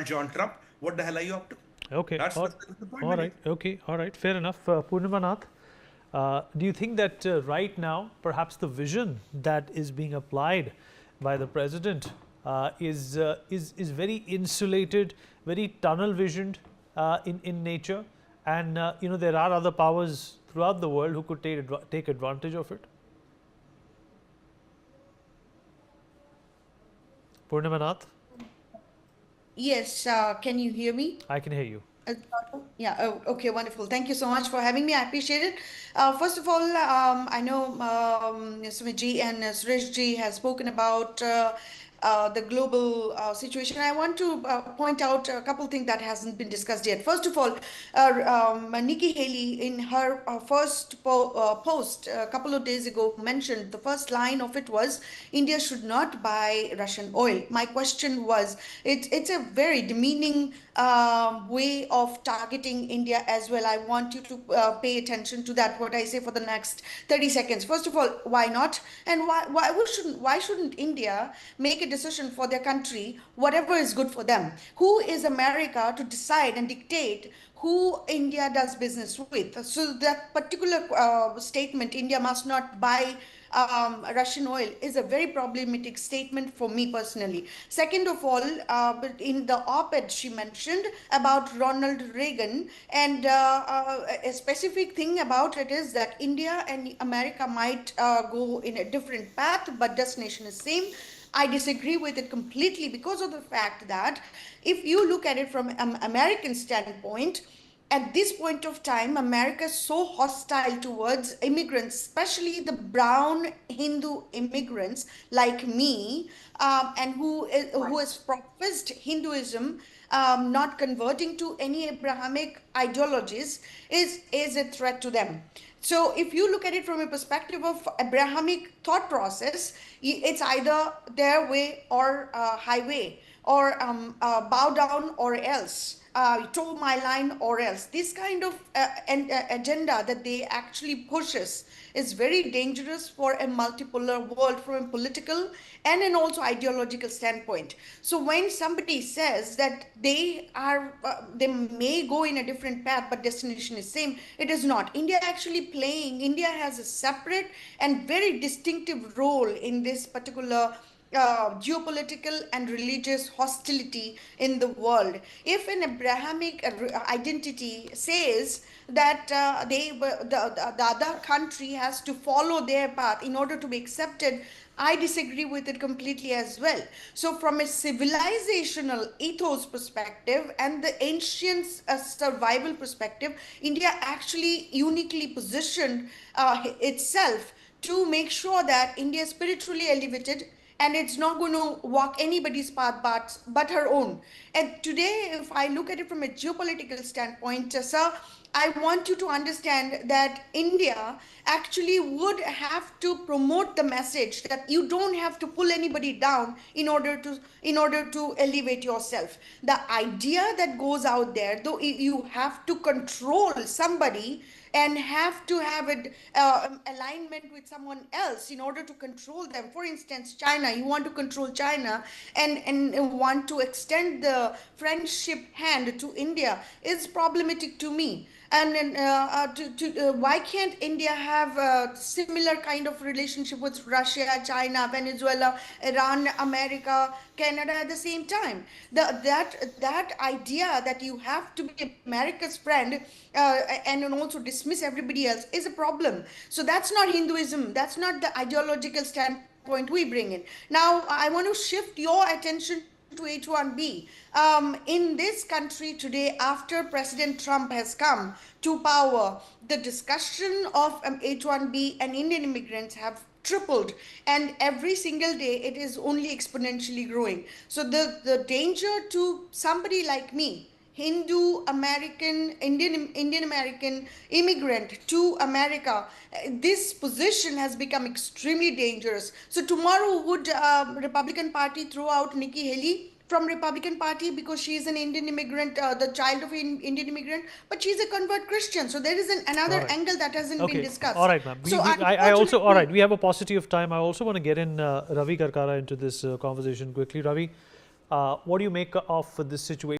John Trump. What the hell are you up to? Okay. That's the point All we're right. making. Okay. All right. Fair enough. Purnima Nath, do you think that right now, perhaps the vision that is being applied by the president is very insulated, very tunnel visioned in nature, and there are other powers throughout the world who could take advantage of it? Purnima Nath, Yes, can you hear me? I can hear you. Yeah, oh, okay, wonderful. Thank you so much for having me. I appreciate it. First of all, I know Sumit ji and Suresh ji has spoken about the global situation. I want to point out a couple things that hasn't been discussed yet. First of all, Nikki Haley in her first post a couple of days ago mentioned the first line of it was India should not buy Russian oil. My question was, it's a very demeaning way of targeting India as well. I want you to pay attention to that, what I say for the next 30 seconds. First of all, why not? And why shouldn't India make a decision for their country, whatever is good for them? Who is America to decide and dictate who India does business with? So that particular statement, India must not buy Russian oil, is a very problematic statement for me personally. Second of all, in the op-ed she mentioned about Ronald Reagan, and a specific thing about it is that India and America might go in a different path, but destination is same. I disagree with it completely because of the fact that if you look at it from an American standpoint, at this point of time, America is so hostile towards immigrants, especially the brown Hindu immigrants like me, and who has professed Hinduism, not converting to any Abrahamic ideologies, is a threat to them. So if you look at it from a perspective of Abrahamic thought process, it's either their way or highway, or bow down or else, toe my line or else. This kind of agenda that they actually pushes is very dangerous for a multipolar world from a political and an also ideological standpoint. So when somebody says that they may go in a different path but destination is same, it is not. India has a separate and very distinctive role in this particular geopolitical and religious hostility in the world. If an Abrahamic identity says that the other country has to follow their path in order to be accepted, I disagree with it completely as well. So, from a civilizational ethos perspective and the ancient survival perspective, India actually uniquely positioned itself to make sure that India is spiritually elevated and it's not going to walk anybody's path but her own. And today, if I look at it from a geopolitical standpoint, sir, I want you to understand that India actually would have to promote the message that you don't have to pull anybody down in order to elevate yourself. The idea that goes out there, though, you have to control somebody and have to have an alignment with someone else in order to control them. For instance, China, you want to control China and want to extend the friendship hand to India is problematic to me. And why can't India have a similar kind of relationship with Russia, China, Venezuela, Iran, America, Canada at the same time? That idea that you have to be America's friend and also dismiss everybody else is a problem. So that's not Hinduism. That's not the ideological standpoint we bring in. Now I want to shift your attention to H1B. In this country today, after President Trump has come to power, the discussion of H1B and Indian immigrants have tripled, and every single day it is only exponentially growing. So the danger to somebody like me, Hindu American, Indian American immigrant to America, this position has become extremely dangerous. So tomorrow, would Republican Party throw out Nikki Haley from Republican Party because she is an Indian immigrant, the child of an Indian immigrant, but she's a convert Christian. So there is All another right. angle that hasn't been Okay. All discussed. right, ma'am. So I also, all right, unfortunately, we have a paucity of time. I also want to get in Ravi Karkara into this conversation quickly. Ravi, What do you make of this situation?